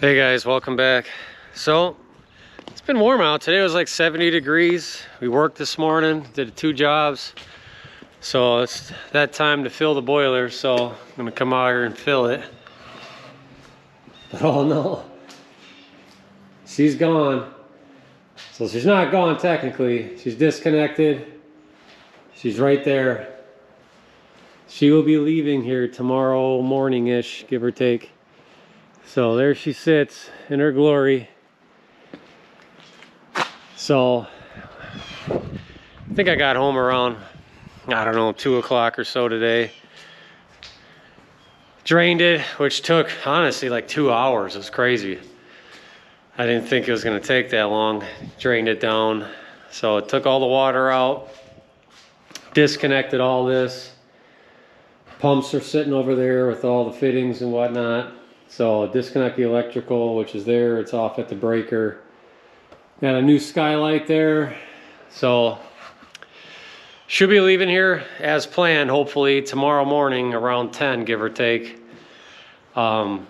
Hey guys, welcome back. So it's been warm out. Today was like 70 degrees. We worked this morning, did 2 jobs. So it's that time to fill the boiler. So I'm gonna come out here and fill it. But oh no, she's gone. So she's not gone technically. She's disconnected. She's right there. She will be leaving here tomorrow morning-ish, give or take. So there she sits in her glory. So I think I got home around, I don't know, 2 o'clock or so today. Drained it, which took honestly like 2 hours. It was crazy. I didn't think it was gonna take that long. Drained it down. So it took all the water out, disconnected all this. Pumps are sitting over there with all the fittings and whatnot. So disconnect the electrical, which is there. It's off at the breaker. Got a new skylight there. So should be leaving here as planned, hopefully tomorrow morning around 10, give or take. And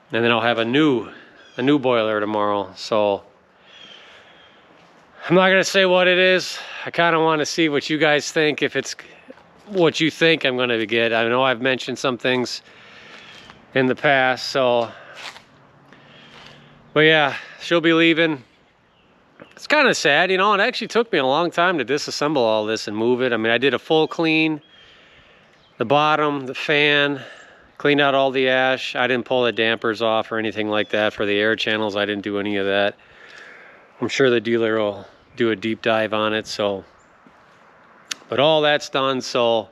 then I'll have a new boiler tomorrow. So I'm not gonna say what it is. I kind of want to see what you guys think, if it's what you think I'm gonna get. I know I've mentioned some things in the past, so but yeah, she'll be leaving. It's kind of sad, you know. It actually took me a long time to disassemble all this and move it. I mean, I did a full clean, the bottom, the fan, cleaned out all the ash. I didn't pull the dampers off or anything like that for the air channels. I didn't do any of that. I'm sure the dealer will do a deep dive on it. So but all that's done. So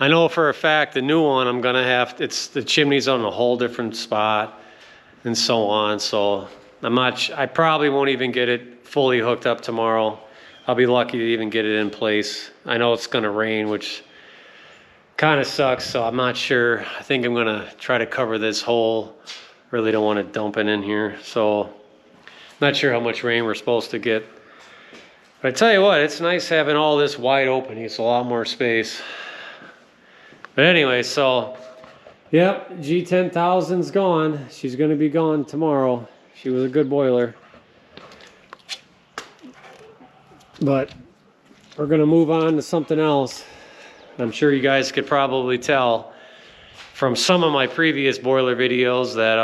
I know for a fact the new one I'm gonna have, it's the chimney's on a whole different spot and so on. So I probably won't even get it fully hooked up tomorrow. I'll be lucky to even get it in place. I know it's gonna rain, which kind of sucks, so I'm not sure. I think I'm gonna try to cover this hole. Really don't want to dump it in here. So not sure how much rain we're supposed to get. But I tell you what, it's nice having all this wide open. It's a lot more space. But anyway, so, yep, G10000's gone. She's gonna be gone tomorrow. She was a good boiler. But we're gonna move on to something else. I'm sure you guys could probably tell from some of my previous boiler videos that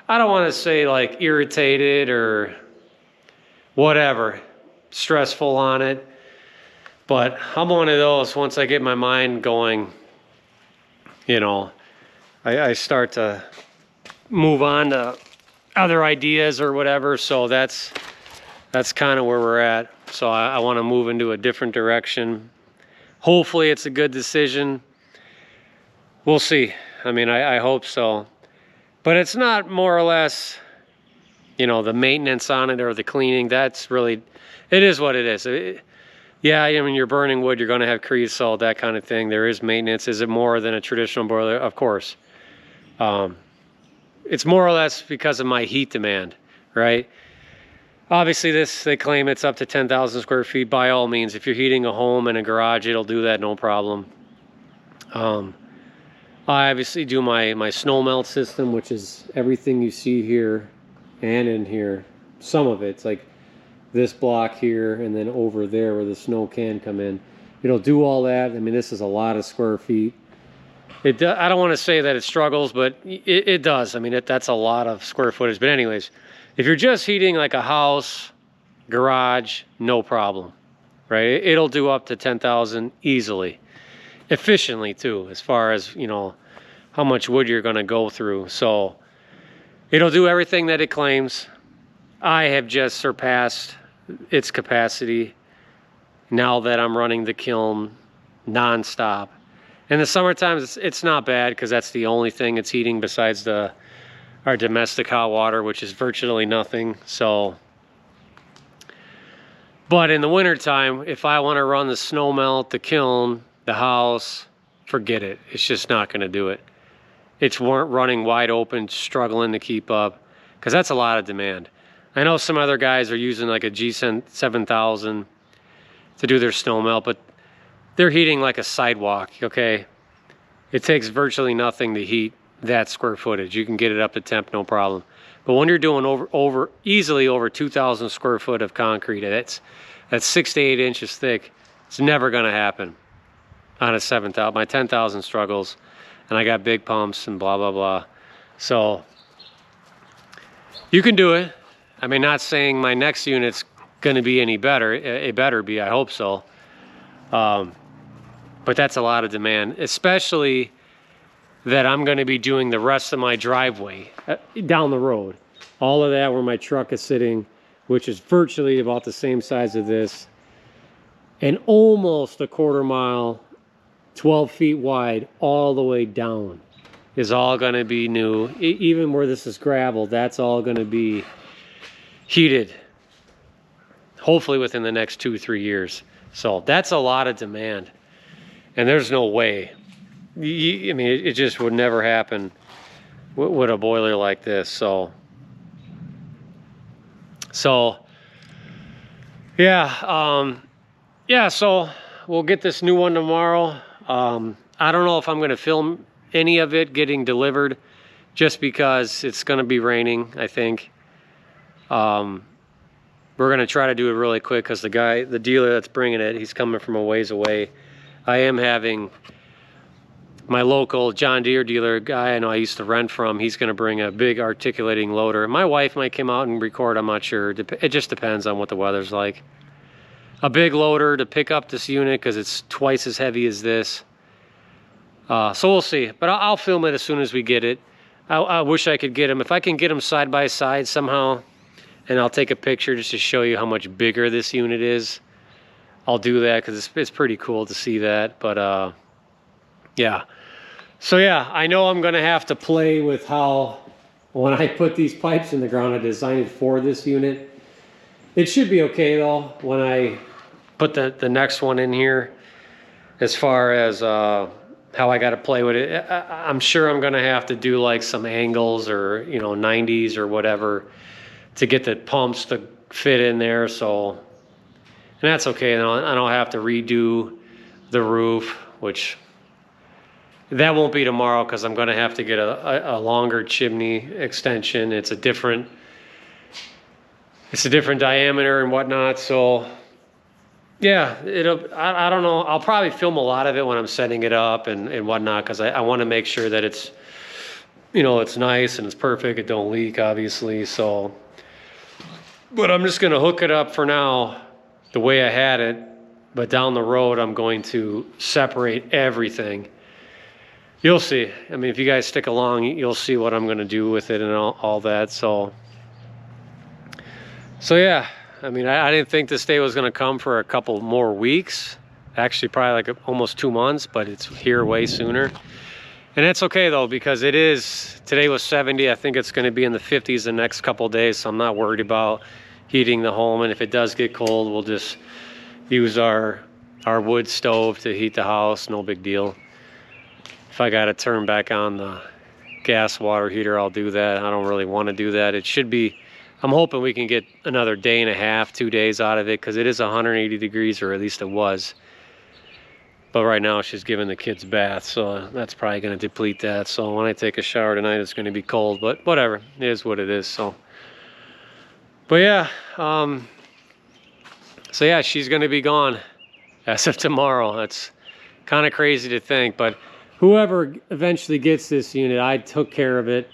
I don't wanna say like irritated or whatever, stressful on it. But I'm one of those, once I get my mind going, you know, I start to move on to other ideas or whatever. So that's kind of where we're at. So I want to move into a different direction. Hopefully it's a good decision. We'll see. I mean, I hope so. But it's not more or less, you know, the maintenance on it or the cleaning. That's really, it is what it is. Yeah, I mean, you're burning wood, you're going to have creosote, that kind of thing. There is maintenance. Is it more than a traditional boiler? Of course. It's more or less because of my heat demand, right? Obviously, they claim it's up to 10,000 square feet. By all means, if you're heating a home and a garage, it'll do that, no problem. I obviously do my snow melt system, which is everything you see here and in here. Some of it's like this block here and then over there where the snow can come in. It'll do all that. I mean, this is a lot of square feet. I don't want to say that it struggles, but it does. I mean, that's a lot of square footage. But anyways, if you're just heating like a house, garage, no problem, right? It'll do up to 10,000 easily, efficiently too, as far as, you know, how much wood you're going to go through. So it'll do everything that it claims. I have just surpassed its capacity now that I'm running the kiln nonstop. In the summertime, it's not bad because that's the only thing it's heating besides our domestic hot water, which is virtually nothing. So, but in the wintertime, if I want to run the snow melt, the kiln, the house, forget it. It's just not going to do it. It's running wide open, struggling to keep up, because that's a lot of demand. I know some other guys are using like a G7000 to do their snow melt, but they're heating like a sidewalk, okay? It takes virtually nothing to heat that square footage. You can get it up to temp, no problem. But when you're doing easily over 2,000 square foot of concrete, that's 6 to 8 inches thick. It's never going to happen on a 7,000. My 10,000 struggles, and I got big pumps and blah, blah, blah. So you can do it. I mean, not saying my next unit's going to be any better. It better be, I hope so. But that's a lot of demand, especially that I'm going to be doing the rest of my driveway down the road. All of that where my truck is sitting, which is virtually about the same size as this, and almost a quarter mile, 12 feet wide, all the way down is all going to be new. Even where this is gravel, that's all going to be heated, hopefully within the next 2-3 years. So that's a lot of demand, and there's no way. I mean, it just would never happen with a boiler like this. So yeah, so we'll get this new one tomorrow. I don't know if I'm going to film any of it getting delivered, just because it's going to be raining, I think. We're going to try to do it really quick because the dealer that's bringing it, he's coming from a ways away. I am having my local John Deere dealer, guy I know I used to rent from, he's going to bring a big articulating loader. My wife might come out and record, I'm not sure. It just depends on what the weather's like. A big loader to pick up this unit because it's twice as heavy as this. So we'll see. But I'll film it as soon as we get it. I wish I could get them. If I can get them side by side somehow, and I'll take a picture just to show you how much bigger this unit is, I'll do that because it's pretty cool to see that. But yeah. So yeah, I know I'm going to have to play with how, when I put these pipes in the ground, I designed it for this unit. It should be okay though when I put the next one in here, as far as how I got to play with it. I'm sure I'm going to have to do like some angles or, 90s or whatever to get the pumps to fit in there. So, and that's okay. I don't have to redo the roof, which that won't be tomorrow because I'm going to have to get a longer chimney extension. It's a different diameter and whatnot. So yeah, I don't know. I'll probably film a lot of it when I'm setting it up and whatnot, because I want to make sure that it's, it's nice and it's perfect. It don't leak, obviously. So, but I'm just going to hook it up for now the way I had it. But down the road, I'm going to separate everything. You'll see. I mean, if you guys stick along, you'll see what I'm going to do with it and all that. So yeah, I mean, I didn't think this day was going to come for a couple more weeks. Actually, probably like almost 2 months, but it's here way sooner. And that's okay though, because today was 70. I think it's going to be in the 50s the next couple of days. So I'm not worried about heating the home. And if it does get cold, we'll just use our wood stove to heat the house. No big deal. If I got to turn back on the gas water heater, I'll do that. I don't really want to do that. It should be, I'm hoping we can get another day and a half, 2 days out of it, because it is 180 degrees, or at least it was. But right now she's giving the kids baths, so that's probably going to deplete that. So when I take a shower tonight, it's going to be cold, but whatever. It is what it is. So, but yeah, so yeah, she's going to be gone as of tomorrow. That's kind of crazy to think, but whoever eventually gets this unit, I took care of it.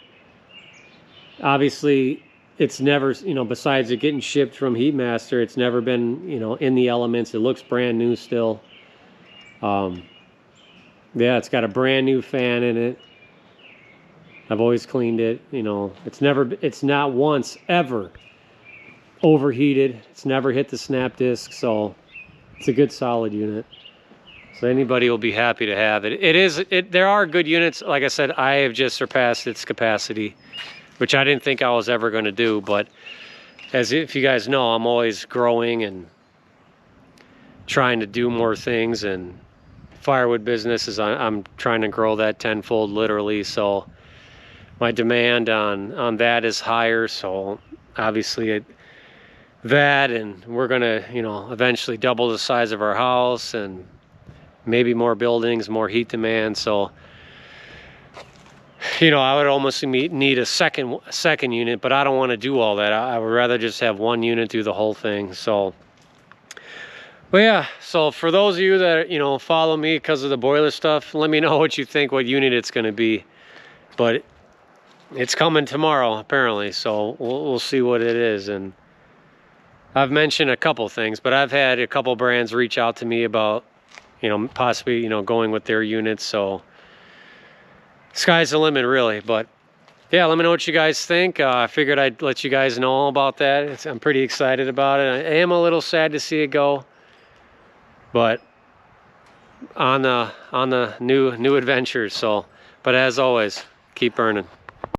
Obviously, it's never, besides it getting shipped from Heatmaster, it's never been, in the elements. It looks brand new still. Yeah, it's got a brand new fan in it. I've always cleaned it. It's not once ever overheated. It's never hit the snap disc, so it's a good solid unit. So anybody will be happy to have it. There are good units. Like I said, I have just surpassed its capacity, which I didn't think I was ever going to do. But if you guys know, I'm always growing and trying to do more things. And firewood business I'm trying to grow that tenfold, literally. So my demand on that is higher. So obviously that, and we're going to, eventually double the size of our house and maybe more buildings, more heat demand. So you know, I would almost need a second unit, but I don't want to do all that. I would rather just have one unit do the whole thing. So, but yeah, so for those of you that, you know, follow me because of the boiler stuff, let me know what you think, what unit it's going to be. But it's coming tomorrow, apparently, so we'll see what it is. And I've mentioned a couple things, but I've had a couple brands reach out to me about, you know, possibly, you know, going with their units. So sky's the limit, really. But yeah, let me know what you guys think. I figured I'd let you guys know about that. I'm pretty excited about it. I am a little sad to see it go, but on the new adventures. So, but as always, keep burning.